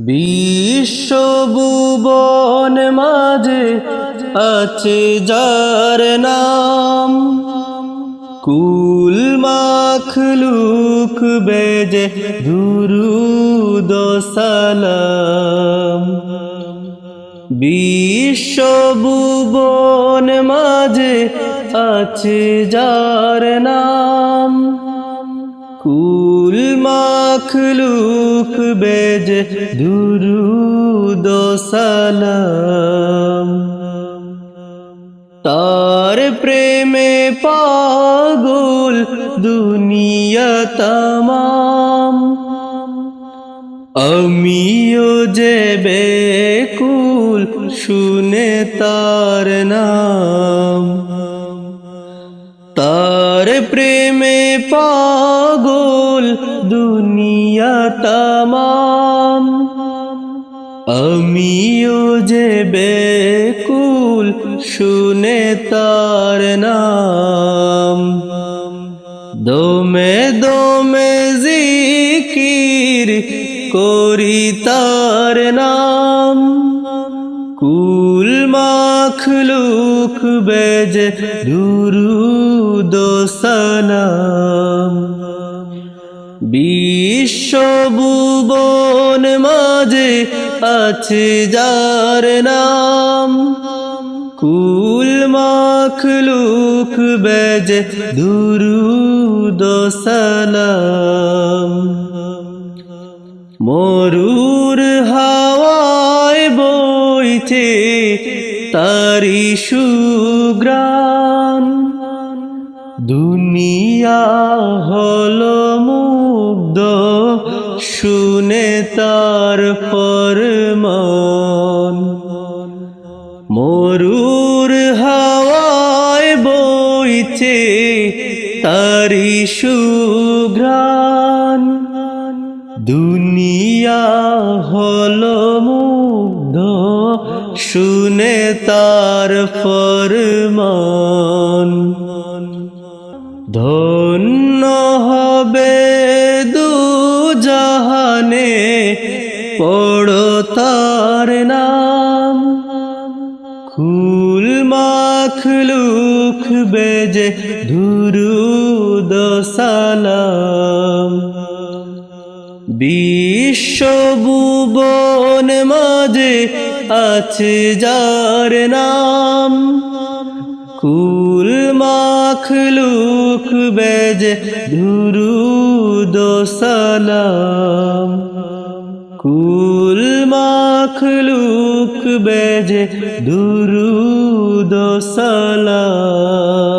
বিশ্বভুবন মাঝে আছে যার নাম, কুল মাখলুক বেজে দুরূদ ও সালাম। বিশ্বভুবন মাঝে আছে যার নাম, কুল মাখলুক বেজে দুরূদ ও সালাম। তার প্রেমে পাগল দুনিয়া তামাম, আমিও যে বেকুল শুনে তার নাম। তার প্রেমে পাগল দুনিয়া তামাম, আমিও যে বেকুল শুনে তার নাম। দমে দমে জিকির করি তার নাম, কুল মাখলুক বেজে দুরূদ ও সালাম। বিশ্বভুবন মাঝে আছে যার নাম, কুল মাখলুক বেজে দুরূদ ও সালাম। মরুর হাওয়ায় বইছে তারি সুগ্রাণ, দুনিয়া হলো মুগ্ধ শুনে তার ফরমান। মরুর হাওয়ায় বইছে তারি সুঘ্রাণ, দুনিয়া হলো মুগ্ধ শুনে তার ফরমান। ধন্য হবে দু জাহানে পড়ো তার নাম, কুল মাখলুক বেজে দুরূদ ও সালাম। বিশ্বভুবন মাঝে আছে যার নাম, কুল মাখলুক বেজে দুরূদ ও সালাম। কুল মাখলুক বেজে দুরূদ ও সালাম।